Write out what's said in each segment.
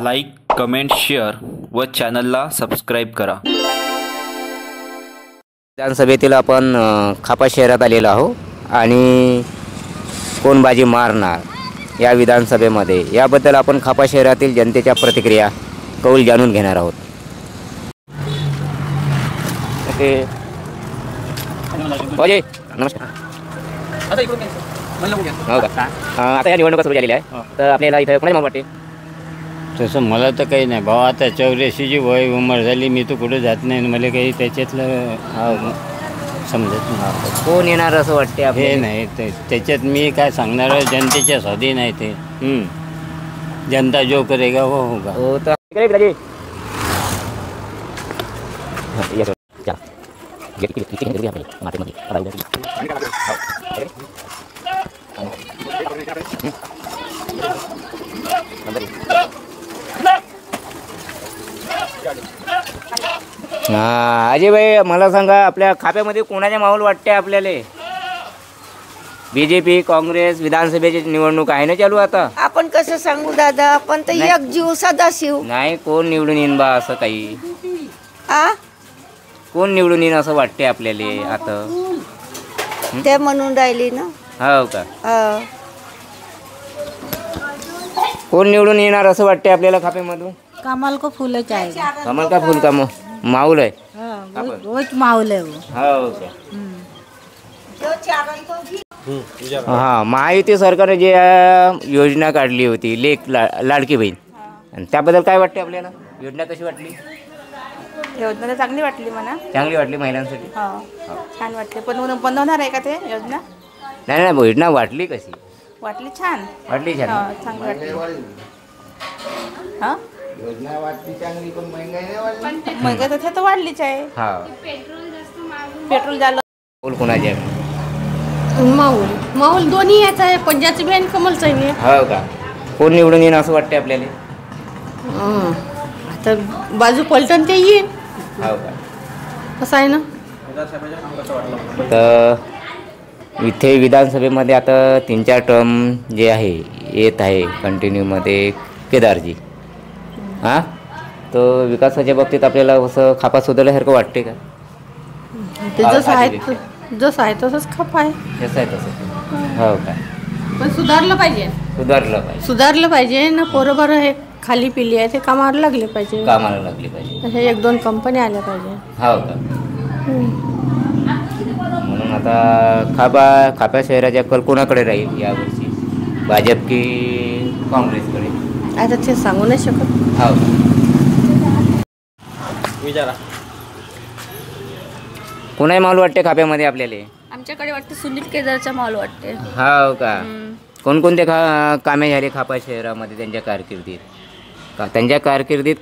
Like, comment, share व चॅनलला subscribe करा. विधानसभेतील आपण खापा शहरात आलेलो आहोत आणि कोण बाजी मारणार या विधानसभेमध्ये याबद्दल आपण खापा शहरातील जनतेच्या प्रतिक्रिया कौल जाणून घेणार आहोत. ओके, नमस्कार. हो का? आता या निवडणुका सुरू झालेल्या आहे, तर आपल्याला इथं कोणाची माहोल वाटते? तसं मला तर काही नाही भाऊ. आता 84ची वय उमर झाली, मी तर कुठं जात नाही, मला काही त्याच्यातलं समजत नाही. कोण येणार असं वाटते? हे नाही त्याच्यात मी काय सांगणार, जनतेच्या स्वाधीन आहे ते. जनता जो करेगा वो होगा. हो तर अजय भाई, मला सांगा, आपल्या खाप्यामध्ये कोणाचे माहोल वाटते आपल्याला? बीजेपी, काँग्रेस? विधानसभेची निवडणूक आहे ना चालू आता. आपण कसं सांगू दादा, आपण तर एक जीव सदाशिव. नाही, कोण निवडून येईन बा असं काही? कोण निवडून येईन असं वाटते आपल्याला आता? ते म्हणून राहिली ना. हो का? कोण निवडून येणार असं वाटते आपल्याला खाप्यामधून? कमल को फूलच आहे. कमल का फुल का माऊल आहे? रोज माऊल आहे. हो का? हां, महायुती सरकारने जे योजना काढली होती, लेक लाडकी बहीण, आणि त्याबद्दल काय वाटते आपल्याला? योजना कशी वाटली? योजना तर चांगली वाटली मला. चांगली वाटली महिलांसाठी? हो, छान वाटली. पण बंद होणार आहे का ते योजना? नाही नाही, योजना वाटली कशी? वाटली छान. वाटली छान. चांगली वाटली. हां, योजना वाटली चांगली, पण महंगाई नाही वाढली. महागाई तर वाढलीच आहे. हा, पेट्रोल झालं. बोल कोणाचे आहे? माऊल दोन्ही याचा आहे, पंजाबची बी आणि कमलचा आहे. हो का? कोण निवडून येईन असं वाटते आपल्याला? आता बाजू पलटन ते येईल. हो का? असं आहे ना. तर इथे विधानसभेमध्ये आता 3-4 टर्म जे आहे येत आहे कंटिन्यूमध्ये केदारजी. हां, तर विकासाच्या बाबतीत आपल्याला असं खापा सुधारल्यासारखं वाटते का? ते जसं आहे तसंच खाप आहे. जसं आहे तसं. हो का? पण सुधारलं पाहिजे. सुधारलं पाहिजे ना. बरोबर आहे, खाली पिली आहे ते कामाला लागले पाहिजे. पाहिजे. 1-2 कंपन्या आल्या पाहिजे. हो का? म्हणून आता खापा शहराच्या कल कोणाकडे राहील यावर्षी? भाजप की काँग्रेसकडे? आता ते सांगू नाही शकत. हो, विचारा. कोणाही माहोल वाटते खाप्यामध्ये आपल्याला? आमच्याकडे वाटते सुनील केदारचा माहोल वाटते. हो का? कोणकोणते कामे झाले खापा शहरामध्ये त्यांच्या कारकिर्दीत? त्यांच्या कारकिर्दीत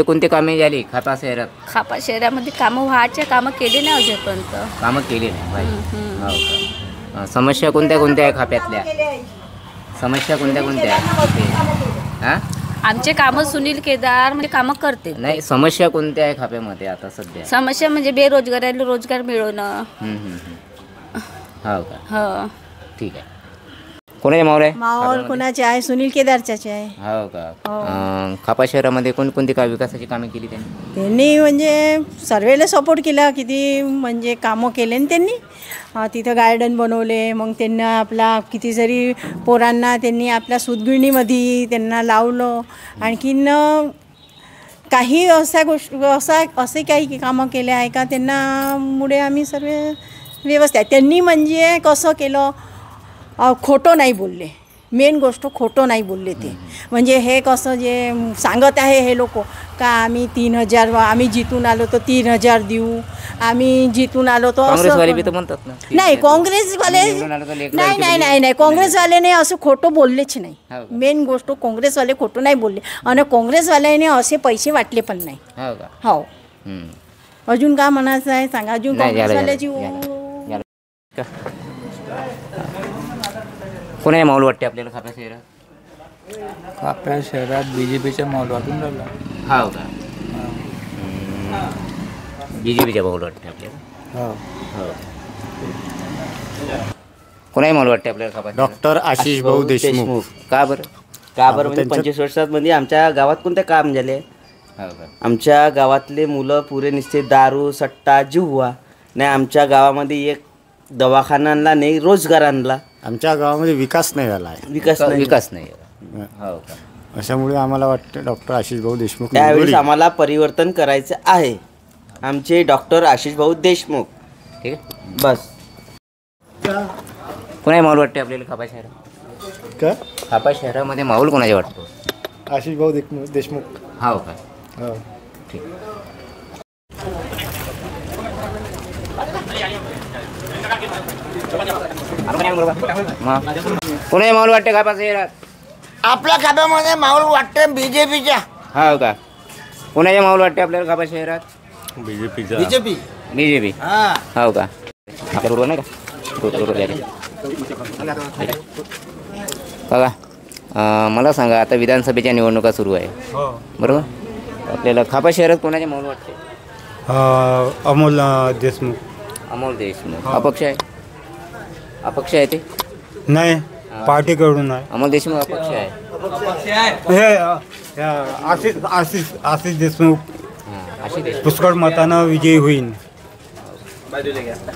कोणते कामे झाली खापा शहरात? खापा शहरामध्ये कामं व्हायचे, कामं केले नाही अजूनपर्यंत. कामं केली नाही. हो का? समस्या कोणत्या आहे खाप्यातल्या? समस्या कोणत्या आहे? हां, आमचे कामं सुनील केदार म्हणजे कामं करते. नाही, समस्या कोणत्या आहे खाप्यामध्ये आता सध्या? समस्या म्हणजे बेरोजगाराला रोजगार मिळवणं. हो का? हो. ठीक आहे. कोणाचे माहोल आहे? माहोल कोणाचे आहे? सुनील केदारच्याचे आहे. हो का? खापा शहरामध्ये कोणकोणती विकासाची कामे केली त्यांनी? म्हणजे सर्वेला सपोर्ट केला, किती म्हणजे कामं केले ना त्यांनी. तिथं गार्डन बनवले, मग त्यांना आपला किती जरी पोरांना त्यांनी आपल्या सूतगिरणीमध्ये त्यांना लावलं. आणखीन काही असे काही कामं केले आहे का त्यांना मुळे आम्ही सर्व व्यवस्थित आहे. त्यांनी म्हणजे कसं केलं, खोटं नाही बोलले. मेन गोष्ट खोटं नाही बोलले ते. म्हणजे हे कसं जे सांगत आहे हे लोक का आम्ही 3,000 आम्ही जितून आलो तर 3,000 देऊ, आम्ही जितून आलो तर काँग्रेसवाले बी तर म्हणतात ना. नाही, काँग्रेसवाले नाही, काँग्रेसवाल्याने असं खोटं बोललेच नाही. मेन गोष्ट काँग्रेसवाले खोटं नाही बोलले, आणि काँग्रेसवाल्याने असे पैसे वाटले पण नाही. हो. अजून का म्हणायचं आहे सांगा? अजून काँग्रेसवाल्याची कोणाचे माहोल वाटते आपल्याला खापा शहरात? आपल्या शहरात BJPच्या माहोल वाटून राहिला. हो का? BJPच्या माहोल वाटते आपल्याला. हो. हो. कोणाही माहोल वाटते आपल्याला खपास? डॉक्टर आशिष भाऊ देशमुख. का बरं? का बरं म्हणजे 25 वर्षात मध्ये आमच्या गावात कोणते काम झाले? हो का? आमच्या गावातले मुलं पुरे नुसते दारू सट्टा जुवा नाही. आमच्या गावामध्ये एक दवाखाना आणला नाही, रोजगार आणला. आमच्या गावामध्ये विकास नाही झाला आहे. विकास नाही. हो का? अशामुळे आम्हाला वाटतं डॉक्टर आशिष भाऊ देशमुख त्यावेळेस आम्हाला परिवर्तन करायचं आहे. आमचे डॉक्टर आशिष भाऊ देशमुख. ठीक आहे. बस. कोणाही माहोल वाटते आपल्याला खपास शहरात? का? खपास शहरामध्ये माहोल कोणाचा वाटतो? आशिष भाऊ देशमुख. हो का? हो. ठीक. कोणाही माहोल वाटते खपास शहरात? आपल्या खात्यामध्ये माहोल वाटते BJPच्या. हो का? कोणाच्या माहोल वाटते आपल्याला खपास शहरात? BJP. BJP. हो का? आपल्या बरोबर नाही का? बघा, मला सांगा, आता विधानसभेच्या निवडणुका सुरू आहे बरोबर? आपल्याला खापा शहरात कोणाचे माहोल वाटते? अमोल देशमुख. अमोल देशमुख अपक्ष आहे? अपक्ष आहे ते? नाही, पार्टीकडून आहे. अमोल देशमुख अपक्ष आहे. हे आशिष देशमुख अशी देशमुख. पुष्कळ मतानं विजयी होईल.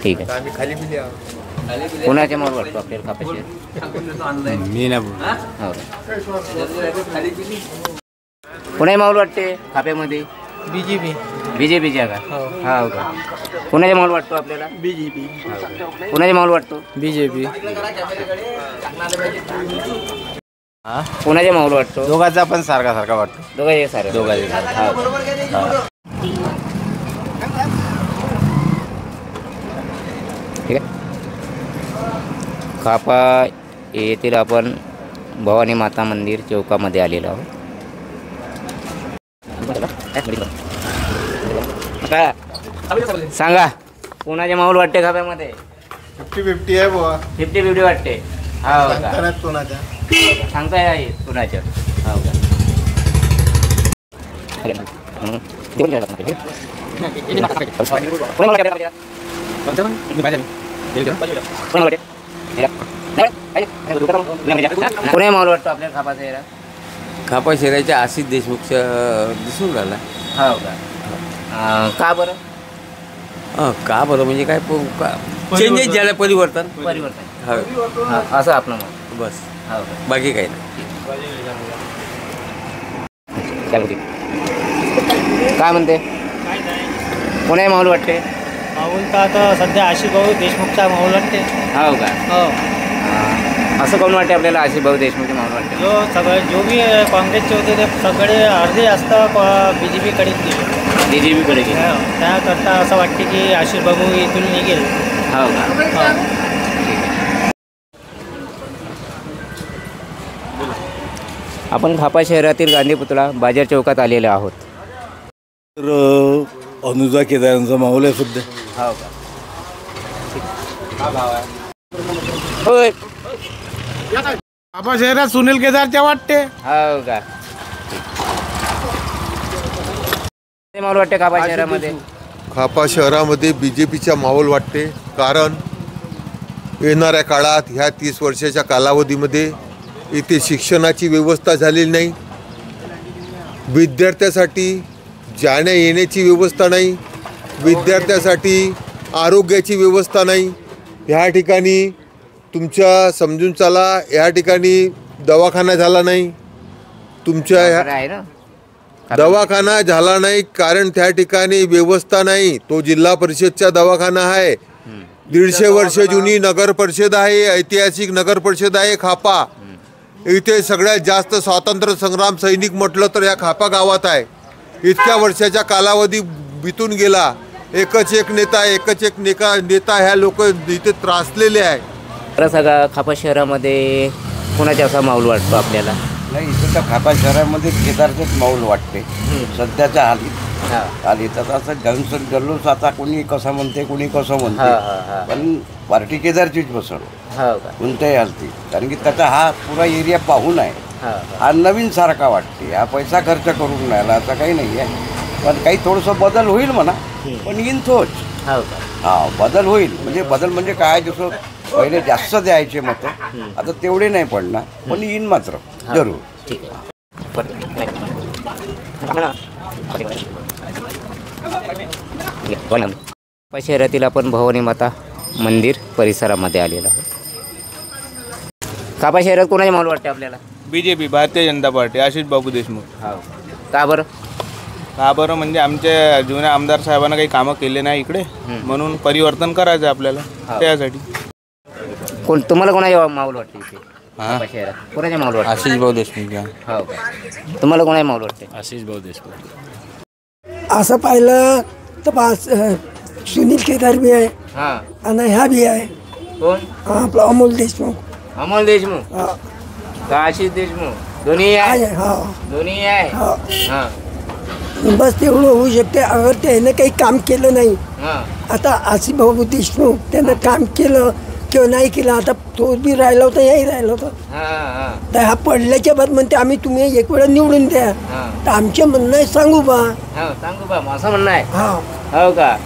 ठीक आहे. कोणाचे माहोल वाटतो आपल्याला खापा शहरात? मी नाही बोलतो. हो. कोणाही माहोल वाटते खाप्यामध्ये? BJPच्या का? हो का? कोणाचा माहोल वाटतो आपल्याला? BJP. कोणाचा माहोल वाटतो? BJP. कोणाचा माहोल वाटतो? दोघांचा पण सारखा वाटतो. दोघांचे सारे. दोघांचे. ठीक आहे. खापा येथील आपण भवानी माता मंदिर चौकामध्ये आलेलो आहोत. सांगा, कोणाचे माहोल वाटते खाप्यामध्ये? 50-50 आहे बुवा. 50-50 वाटते. हो का? कोणाच्या सांगता आहे कोणाच्या? हो का? कोणाही माहोल वाटतो आपल्याला खापा शहरात? खापा शहराच्या आशिष देशमुखच्या दिसून राहिला. हो का? का बरं? का बरं म्हणजे काय चेंजेस झालं, परिवर्तन. हो, असं आपलं मत. बस. हो का? बाकी काही नाही. काय म्हणते? कोणाही माहोल वाटते? माहोल तर आता सध्या आशिष भाऊ देशमुखचा माहोल वाटते. हो का? हो. असं कोण वाटते आपल्याला आशिष भाऊ देशमुखचे माहोल वाटते? जो बी काँग्रेसचे होते ते सगळे अर्धे असतं BJPकडे गेले. BJPकडे गेले. त्याकरता असं वाटते की आशिष भाऊ इथून निघेल. हो का? आपण खापा शहरातील गांधी पुतळा बाजार चौकात आलेले आहोत. तर अनुजा केदारांचा माहोल आहे सध्या. हो का? होय. खापा शहरात सुनील केदारच्या वाटते. हो का? माहोल वाटते खापा शहरामध्ये? खापा शहरामध्ये BJPचा माहोल वाटते. कारण येणाऱ्या काळात ह्या 30 वर्षाच्या कालावधीमध्ये इथे शिक्षणाची व्यवस्था झालेली नाही. विद्यार्थ्यासाठी जाण्या येण्याची व्यवस्था नाही. विद्यार्थ्यासाठी आरोग्याची व्यवस्था नाही. ह्या ठिकाणी तुमच्या समजून चला, या ठिकाणी दवाखाना झाला नाही. तुमच्या ह्या दवाखाना झाला नाही कारण त्या ठिकाणी व्यवस्था नाही. तो जिल्हा परिषदचा दवाखाना आहे. 150 वर्ष जुनी नगर परिषद आहे. ऐतिहासिक नगर परिषद आहे खापा. इथे सगळ्यात जास्त स्वातंत्र्य संग्राम सैनिक म्हटलं तर या खापा गावात आहे. इतक्या वर्षाचा कालावधी बितून गेला. एकच एक नेता ह्या लोक इथे त्रासलेले आहे. खरं सांगा, खापा शहरामध्ये कोणाचा असा माहोल वाटतो आपल्याला? नाही, इथं तर खापा शहरामध्ये केदारचंच माहोल वाटते सध्याच्या हाली. तर असं जल्लोष आता कोणी कसं म्हणते, कोणी कसं म्हणते, पण पार्टी केदारचीच बसवलं कोणत्याही हालती. कारण की त्याचा हा पुरा एरिया पाहून आहे. हा नवीन सारखा वाटते. हा पैसा खर्च करून राहिला असं काही नाही आहे, पण काही थोडंसं बदल होईल म्हणा, पण येईन तोच. हा बदल होईल. म्हणजे बदल म्हणजे काय, जसं पहिले जास्त द्यायचे मतं, आता तेवढे नाही पडणार, पण येईन मात्र जरूर. शहरातील आपण भवानी माता मंदिर परिसरामध्ये आलेलो आहोत. खापा शहरात कोणाचे माहोल वाटते आपल्याला? BJP, भारतीय जनता पार्टी, आशिष बाबू देशमुख. का बरं? का बरं म्हणजे आमच्या जुन्या आमदार साहेबांना काही कामं केले नाही इकडे, म्हणून परिवर्तन करायचं आपल्याला, त्यासाठी. कोण तुम्हाला कोणाचे माहोल वाटते इथे खापा शहरात? कोणाचे माहोल वाटते? आशिष भाऊ देशमुख. हो का? तुम्हाला कोणाचे माहोल वाटते? आशिष भाऊ देशमुख. असं पाहिलं तर सुनील केदार बी आहे आणि ह्या बी आहे. कोण? आपला अमोल देशमुख. अमोल देशमुख का आशिष देशमुख? दोन्ही आहे. दोन्ही आहे. बस तेवढं होऊ शकते. अगर त्यानं काही काम केलं नाही, आता आशिष भाऊ देशमुख त्यानं काम केलं किंवा नाही केलं, आता तो बी राहिला होता, याही राहिला होता. तर हा पडल्याच्या बाद म्हणते आम्ही तुम्ही एक वेळा निवडून द्या, तर आमचे म्हणणं आहे सांगू बा. सांगू बा असं म्हणणं आहे. हो का?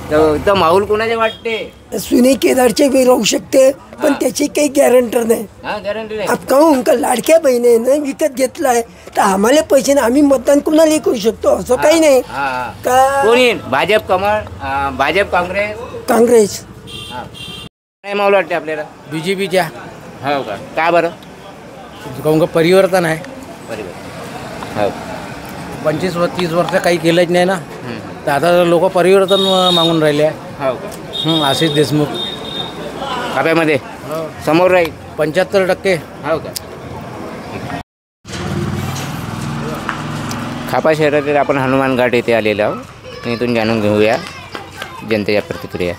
तर माहोल कोणाचे वाटते? सुनील केदारचे बी राहू शकते, पण त्याची काही गॅरंटर नाही. गॅरंटी नाही. काहून का लाडक्या बहिणीनं विकत घेतलाय, तर आम्हाला पैसे नाही, आम्ही मतदान कुणालाही करू शकतो, असं काही नाही. का कोणी? भाजप, कमळ, भाजप, काँग्रेस. काय माहोल वाटते आपल्याला? BJPच्या. हो का? का बरं? काहून का परिवर्तन आहे. परिवर्तन. हो. 25-30 वर्ष काही केलंच नाही ना, तर आता लोक परिवर्तन मागून राहिले आहे. हो का? आशिष देशमुख खाप्यामध्ये समोर राहील 75%. हो का? खापा शहरातील आपण हनुमान घाट येथे आलेलो आहोत. इथून जाणून घेऊया जनतेच्या प्रतिक्रिया.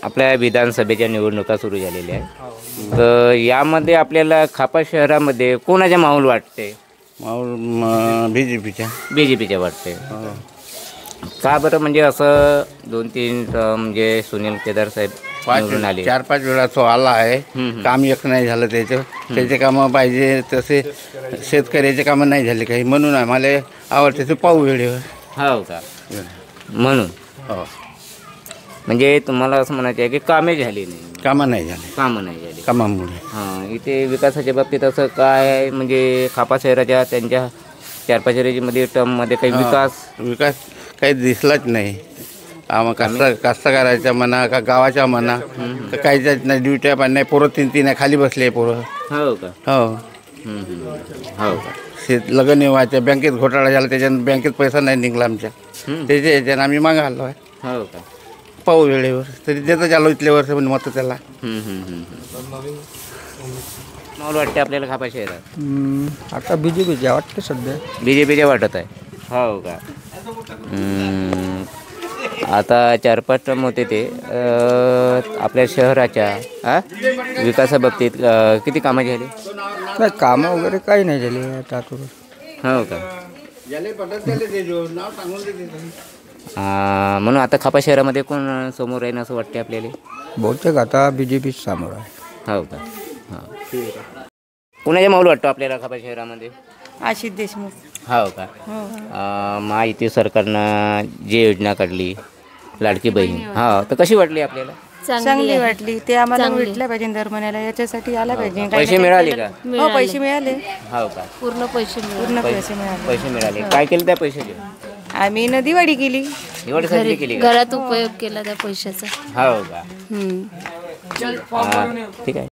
आपल्या विधानसभेच्या निवडणुका सुरू झालेल्या आहेत, तर यामध्ये आपल्याला खापा शहरामध्ये कोणाचा माहोल वाटते? माहोल BJPच्या वाटते. का बरं? म्हणजे असं 2-3 म्हणजे सुनील केदार साहेब निवडून आले, 4-5 वेळा तो आला आहे, काम एक नाही झालं त्याचे कामं पाहिजे तसे शेतकऱ्याचे कामं नाही झाले काही, म्हणून आम्हाला आवडते ते पाहू वेळेवर. हो का? म्हणून म्हणजे तुम्हाला असं म्हणायचं आहे की कामे झाली नाही? कामं नाही झाली. कामामुळे. इथे विकासाच्या बाबतीत असं काय, म्हणजे खापा शहराच्या त्यांच्या 4-5 वर्षामध्ये टर्ममध्ये काही विकास काही दिसलाच नाही. कास्तकाराच्या म्हणा का गावाच्या म्हणा का काहीच नाही. ड्युट्या पण नाही, पोरं 3 आहे, खाली बसले पोरं. हो का? हो का? शेत लग्न व्हायच्या, बँकेत घोटाळा झाला, त्याच्यानं बँकेत पैसा नाही निघला आमच्या, त्याच्या ह्याच्यानं आम्ही मागायलो आहे. हो का? पाहू वेळेवर, तरी देतं चालू इथल्या वर्ष पण मत त्याला. माहोल वाटते आपल्याला खापा शहरात? आता BJPच्या वाटते सध्या. BJPच्या वाटत आहे. हो का? आता 4-5 टर्म होते ते आपल्या शहराच्या विकासाबाबतीत किती कामं झाली? नाही, कामं वगैरे काही नाही झाली आता. हो का? म्हणून आता खापा शहरामध्ये कोण समोर राहील असं वाटते आपल्याला? बहुतेक आता BJP समोर आहे. हो का? कोणाचा माहोल वाटतो आपल्याला खापा शहरामध्ये? आशिष देशमुख. हो का? महायुती सरकारनं जी योजना काढली लाडकी बहीण, तर कशी वाटली आपल्याला? चांगली वाटली. ते आम्हाला भेटल्या पाहिजे दर महिन्याला, याच्यासाठी आला पाहिजे. पैसे मिळाले का? हो, पैसे मिळाले. हो का? पूर्ण पैसे मिळाले. पैसे मिळाले. काय केलं त्या पैशाचे? आम्ही दिवाळी केली. दिवाळीसाठी केली? घरात उपयोग केला त्या पैशाचा. हो का? ठीक आहे.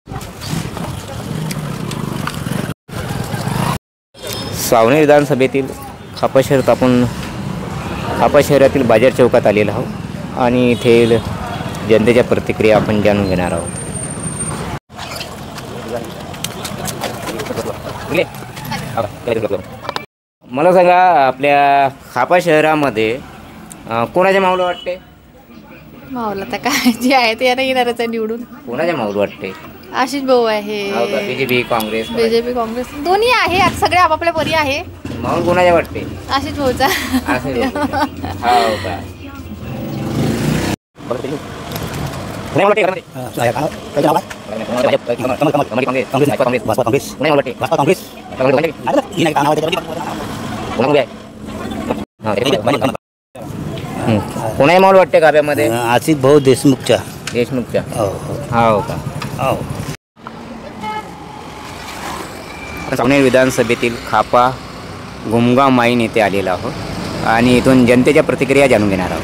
सावणे विधानसभेतील खापा शहरात आपण खापा शहरातील बाजार चौकात आलेलो आहोत आणि इथे जनतेच्या प्रतिक्रिया आपण जाणून घेणार आहोत. मला सांगा, आपल्या खापा शहरामध्ये कोणाचे माहोल वाटते? माहोल आता काय जे आहे ते आता येणारच आहे निवडून. कोणाचे माहोल वाटते? आशिष भाऊ आहे. BJP, काँग्रेस? काँग्रेस दोन्ही आहे. आता सगळे आपापल्या परी आहे. माहोल कोणाचे वाटते? आशिष भाऊचा. हो का? कोणाही माहोल वाटते काव्यामध्ये? आसिफ भाऊ देशमुखच्या. देशमुखच्या. हो हो का? हो. पुणे विधानसभेतील खापा गुमगाव माईन येथे आलेला आहोत आणि इथून जनतेच्या प्रतिक्रिया जाणून घेणार आहोत.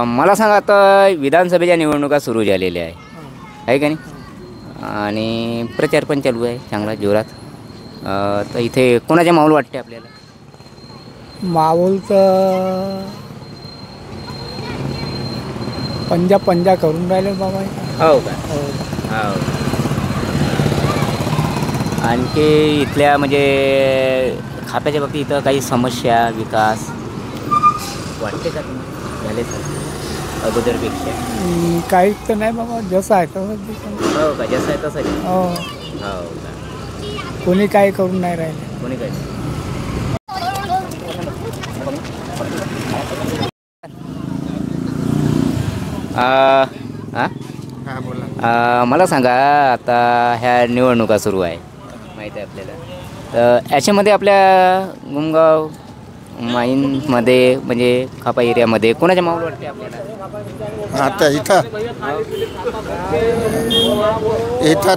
मला सांगा, आता विधानसभेच्या निवडणुका सुरू झालेल्या आहे का नाही, आणि प्रचार पण चालू आहे चांगला जोरात. तर इथे कोणाचे माहोल वाटते आपल्याला? माहोल तर पंजा करून राहिले बाबा. हो का? हो. आणखी इथल्या म्हणजे खाप्याच्या बाबतीत इथं काही समस्या विकास वाटते का तुम्ही झाले अगोदरपेक्षा? काहीच तर नाही बाबा, जसं आहे तसं. हो का? जसं आहे तसं. हो. हो का? कोणी काही करून नाही राहिले. कोणी काही. मला सांगा, आता ह्या निवडणुका सुरू आहे माहीत आहे आपल्याला, तर याच्यामध्ये आपल्या गुमगाव माईनमध्ये म्हणजे खापा एरियामध्ये कोणाच्या माहोल वाटते आपल्याला? आता इथं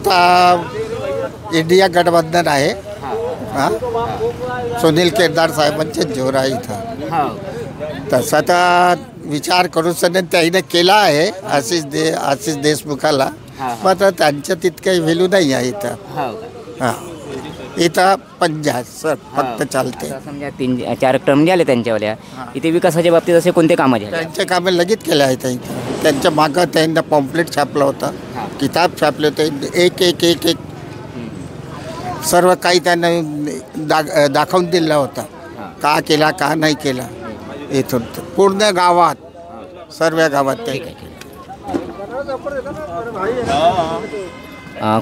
तर इंडिया गठबंधन आहे. सुनील केदार साहेबांचे जोर आहे इथं. तसा तर विचार करून सध्या त्याने केला आहे आशिष देशमुखाला, मात्र त्यांच्या तितकंही व्हॅल्यू नाही आहे इथं. हां, इथं पंजाब सर फक्त चालते. समजा 3-4 टर्म झाले त्यांच्यावाल्या, इथे विकासाच्या बाबतीत असे कोणते कामं झाले? त्यांचे कामं लगेच केले आहेत इथं. त्यांच्या मागं त्यांना पॉम्पलेट छापलं होतं, किताब छापले होते, एक एक एक एक सर्व काही त्यांना दाखवून दिलं होतं, का केला का नाही केला. इथून पूर्ण गावात सर्व गावात ते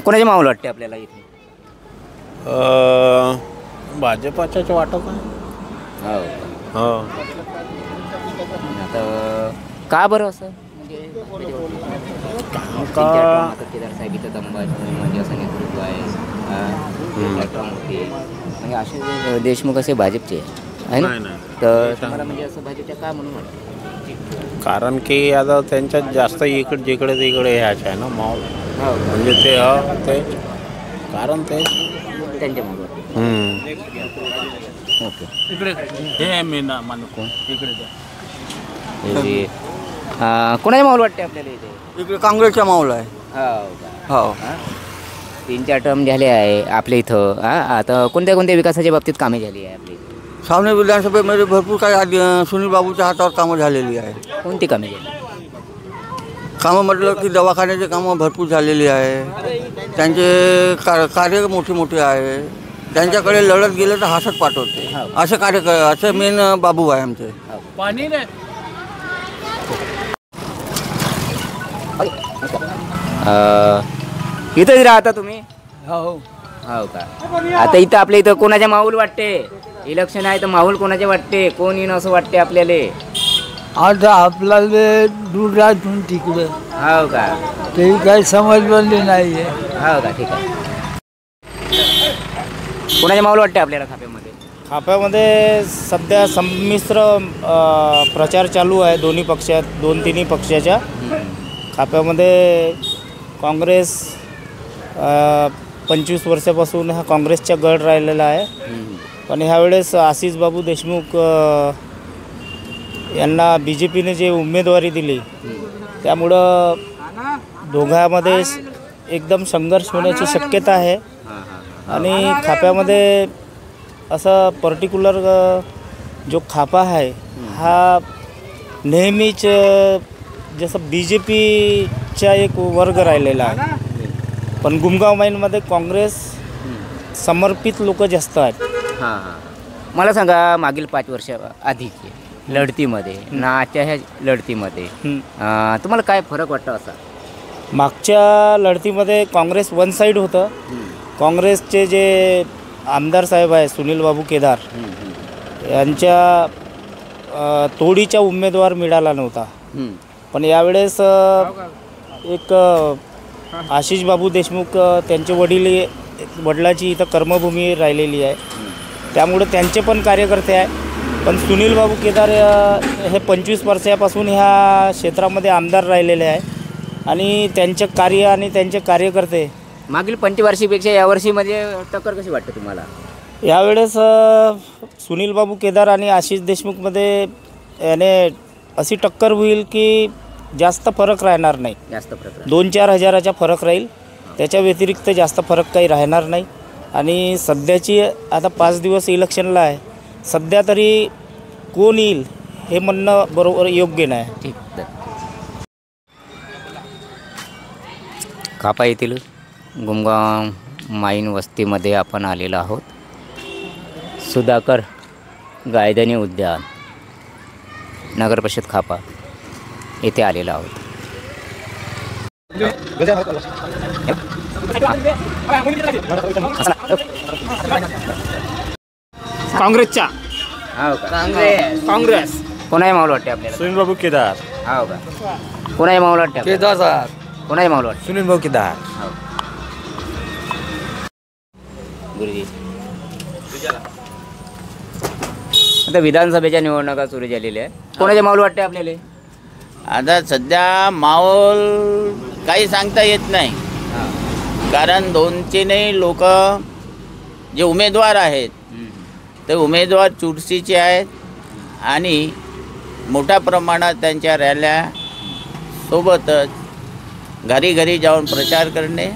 कोणाचे माहोल वाटते आपल्याला इथे? भाजपाच्याच वाटत आहे. हो. आता का बरं असं? केदार साहेब इथं म्हणजे असं नेतृत्व आहे, म्हणजे असे देशमुख असे भाजपचे आहे ना, तर तुम्हाला म्हणजे असं भाजपच्या का म्हणून वाटतं? कारण की आता त्यांच्यात जास्त जिकडे तिकडे ह्याच आहे ना माहोल, म्हणजे ते कारण ते त्यांच्या माहोल. ओके. इकडे हे मी ना मानू कोण इकडे कोणाचे माहोल वाटते आपल्याला इथे? इकडे काँग्रेसचा माहोल आहे. हो. 3-4 टर्म झाले आहे आपल्या इथं. आता कोणत्या विकासाच्या बाबतीत कामे झाली आहे आपली? सावने विधानसभेमध्ये भरपूर काही सुनील बाबूच्या हातावर कामं झालेली आहे. कोणती कामे झाली? कामं म्हटलं की दवाखान्याचे कामं भरपूर झालेली आहे. त्यांचे कार्य मोठे आहे. त्यांच्याकडे लढत गेलं तर हसत पाठवते, असं कार्य असं मेन बाबू आहे आमचे. पाणी नाही. इथंच राहता तुम्ही? हो का? आता इथं आपल्या इथं कोणाच्या माहोल वाटते? इलेक्शन आहे तर माहोल कोणाचे वाटते? कोण येईन असं वाटते आपल्याला? आता आपल्याला दूर राहून तिकडे. हो का? ते काही समजले नाही आहे. हो का? ठीक आहे. कोणाचे माहोल वाटते आपल्याला खाप्यामध्ये? खाप्यामध्ये सध्या संमिश्र प्रचार चालू आहे दोन्ही पक्षात, 2-3 पक्षाच्या. खाप्यामध्ये काँग्रेस 25 वर्षापासून हा काँग्रेसचा गड राहिलेला आहे, पण ह्यावेळेस आशिष बाबू देशमुख यांना BJPने जे उमेदवारी दिली त्यामुळं दोघांमध्ये एकदम संघर्ष होण्याची शक्यता आहे. आणि खाप्यामध्ये असं पर्टिक्युलर जो खापा आहे हा नेहमीच जसं BJPचा एक वर्ग राहिलेला आहे, पण गुमगाव माईनमध्ये काँग्रेस समर्पित लोक जास्त आहेत. मला सांगा, मागील 5 वर्ष आधीचे लढतीमध्ये ना आजच्या ह्या लढतीमध्ये तुम्हाला काय फरक वाटतं असा? मागच्या लढतीमध्ये काँग्रेस वन साईड होतं. काँग्रेसचे जे आमदार साहेब आहे सुनील बाबू केदार यांच्या तोडीचा उमेदवार मिळाला नव्हता, पण यावेळेस एक आशिष बाबू देशमुख त्यांचे वडिलाची इथं कर्मभूमी राहिलेली आहे, त्यामुळे त्यांचे पण कार्यकर्ते आहे. पण सुनील बाबू केदार हे 25 वर्षापासून ह्या क्षेत्रामध्ये आमदार राहिलेले आहे आणि त्यांचे कार्य आणि त्यांचे कार्यकर्ते मागील पंचवार्षिकपेक्षा यावर्षीमध्ये टक्कर कशी वाटते तुम्हाला? यावेळेस सुनील बाबू केदार आणि आशिष देशमुखमध्ये याने अशी टक्कर होईल की जास्त फरक राहणार नाही. जास्त फरक 2-4 हजाराचा फरक राहील, त्याच्या व्यतिरिक्त जास्त फरक काही राहणार नाही. आणि सध्याची आता 5 दिवस इलेक्शनला आहे, सध्या तरी कोण येईल हे म्हणणं बरोबर योग्य नाही. ठीक. कापा येथील गुमगाव माईन वस्तीमध्ये आपण आलेलो आहोत. सुधाकर गायधनी उद्यान नगरपरिषद खापा येथे आलेलो आहोत. काँग्रेसच्या हो का? काँग्रेस कोणाही माहोल वाटते आपल्याला? सुनील बाबू केदार. हो का? कोणाही माहोल वाटते? केदार साहेब. कोणाही माहोल वाटते? सुनील भाऊ केदार. गुरुजी, आता विधानसभेच्या निवडणुका सुरू झालेल्या आहे, कोणाचे माहोल वाटते आपल्याला? आता सध्या माहोल काही सांगता येत नाही, कारण दोनचे लोक जे उमेदवार आहेत ते उमेदवार चुरशीचे आहेत आणि मोठ्या प्रमाणात त्यांच्या रॅल्या सोबतच घरी घरी जाऊन प्रचार करणे,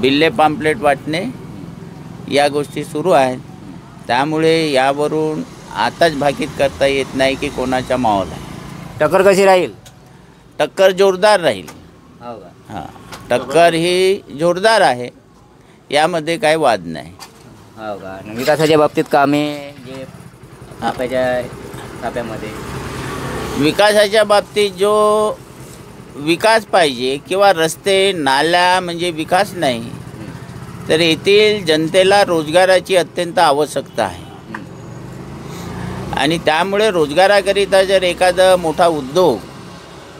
बिल्ले पाम्पलेट वाटणे या गोष्टी सुरू आहेत. त्यामुळे यावरून आताच भाकीत करता येत नाही की कोणाचा माहोल आहे. टक्कर कशी राहील? टक्कर जोरदार राहील. हो का? हां, टक्कर ही जोरदार आहे, यामध्ये काही वाद नाही. हो का? विकासाच्या बाबतीत कामे जे ताप्यामध्ये विकासाच्या बाबतीत जो विकास पाहिजे किंवा रस्ते नाल्या म्हणजे विकास नाही, तर येथील जनतेला रोजगाराची अत्यंत आवश्यकता आहे. आणि त्यामुळे रोजगाराकरिता जर एखादा मोठा उद्योग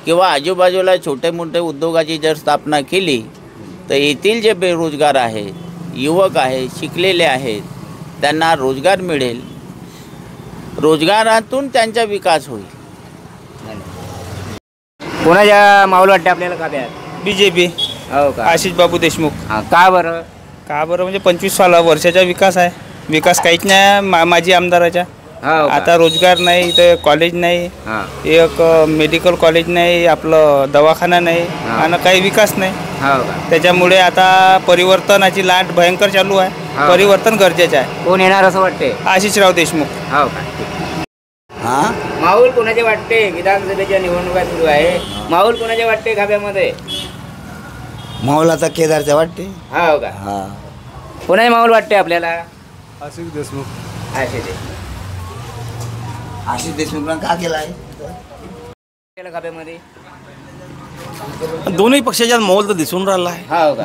किंवा आजूबाजूला छोटे मोठे उद्योगाची जर स्थापना केली तर येथील जे बेरोजगार आहेत, युवक आहेत, शिकलेले आहेत, त्यांना रोजगार मिळेल, रोजगारातून त्यांचा विकास होईल. कोणाच्या माहोल वाटते आपल्याला? काब्यात BJP. हो का? आशिष बाबू देशमुख. का बरं? का बरं म्हणजे 25 वर्षाचा विकास आहे. विकास काहीच नाही माजी आमदाराच्या. आता रोजगार नाही, इथं कॉलेज नाही, एक मेडिकल कॉलेज नाही, आपलं दवाखाना नाही आणि काही विकास नाही. त्याच्यामुळे आता परिवर्तनाची लाट भयंकर चालू आहे. परिवर्तन गरजेचं आहे. कोण येणार असं वाटते? आशिषराव देशमुख. हो का? माहोल कोणाचे वाटते? विधानसभेच्या निवडणुका सुरू आहे, माहोल कोणाचे वाटते खाब्यामध्ये? माहोल आता केदारचा वाटते. हो का? कोणाही माहोल वाटते आपल्याला? आशिष देशमुख. आशिष देशमुखला का केला आहे खाब्यामध्ये? दोन्ही पक्षाच्या माहोल तर दिसून राहिला आहे. हो का?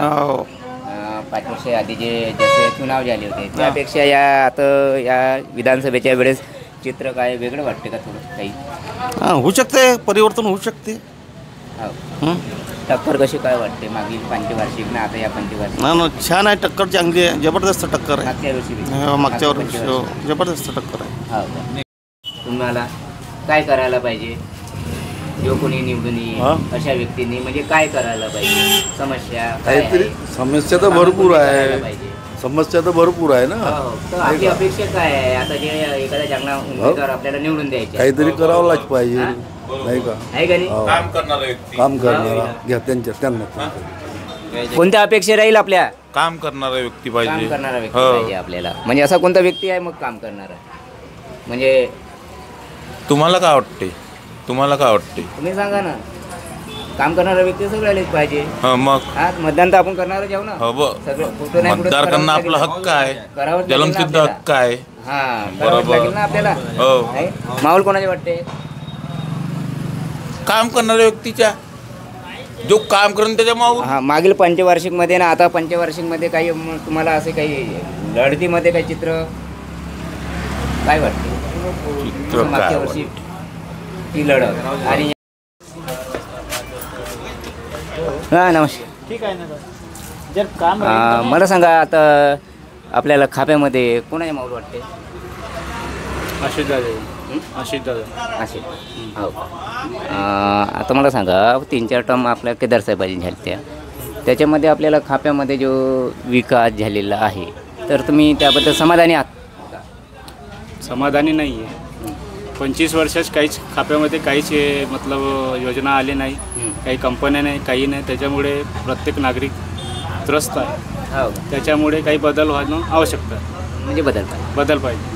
5 वर्ष आधी जसे चुनाव झाले होते त्यापेक्षा या आता या विधानसभेच्या वेळेस चित्र काय वेगळं वाटते का थोडं काही? होऊ शकते, परिवर्तन होऊ शकते. टक्कर कशी काय वाटते मागील पंचवार्षिक ना आता या पंचवार्षिक? ना छान आहे, टक्कर चांगली आहे, जबरदस्त टक्कर आहे. मागच्या वर्षी जबरदस्त टक्कर आहे. तुम्हाला काय करायला पाहिजे? जो कोणी निवडून येईल अशा व्यक्तींनी म्हणजे काय करायला पाहिजे? समस्या काहीतरी समस्या तर भरपूर आहे. समस्या तर भरपूर आहे ना. तर आपली अपेक्षा काय आहे आता जे एखाद्या चांगला उमेदवार आपल्याला निवडून द्यायचे? काहीतरी करावंच पाहिजे, नाही का? आहे का नाही? काम करणारा घ्या त्यांना. कोणत्या अपेक्षा राहील आपल्या? काम करणारा व्यक्ती पाहिजे. काम करणारा व्यक्ती पाहिजे आपल्याला. म्हणजे असा कोणता व्यक्ती आहे मग काम करणारा? म्हणजे तुम्हाला काय वाटते? तुम्ही सांगा ना. काम करणारा व्यक्ती सगळ्यालाच पाहिजे. मग मतदान तर आपण करणार जाऊ ना. मतदार करणं आपला हक्क आहे, जन्मसिद्ध हक्क आहे. बरोबर आपल्याला. माहोल कोणाचे वाटते? काम करणाऱ्या व्यक्तीच्या, जो काम करून त्याच्या माहोल. मागील पंचवार्षिक मध्ये ना आता पंचवार्षिक मध्ये काही तुम्हाला असे काही लढतीमध्ये काही चित्र काय वाटते? मागच्या वर्षी ती लढत आणि नमस्कार. ठीक आहे ना सर. जर काम मला सांगा आता आपल्याला खाप्यामध्ये कोणाचे माहोल वाटते? अशी हो. आता मला सांगा 3-4 टर्म आपल्या केदार साहेबांनी झाल्या त्या, त्याच्यामध्ये आपल्याला खाप्यामध्ये जो विकास झालेला आहे तर तुम्ही त्याबद्दल समाधानी आहात? समाधानी नाही आहे. 25 वर्षात काहीच खाप्यामध्ये काहीच मतलब योजना आली नाही, काही कंपन्या नाही, काही नाही. त्याच्यामुळे प्रत्येक नागरिक त्रस्त आहे. त्याच्यामुळे काही बदल होणं आवश्यकता आहे. म्हणजे बदल पाहिजे.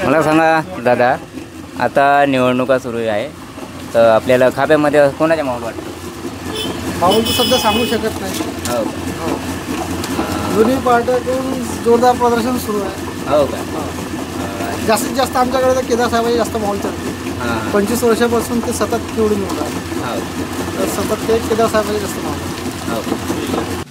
मला सांगा दादा, आता निवडणुका सुरू आहे तर आपल्याला खाप्यामध्ये कोणाच्या माहोल वाटतं? माहोल तर सध्या सांगू शकत नाही. हो दोन्ही पार्ट्याकडून जोरदार प्रदर्शन सुरू आहे. हो का? जास्तीत जास्त आमच्याकडे तर केदार साहेबांची जास्त माहोल चालते. 25 वर्षापासून ते सतत निवडून येतात, तर सतत ते केदार साहेबांची जास्त माहोल.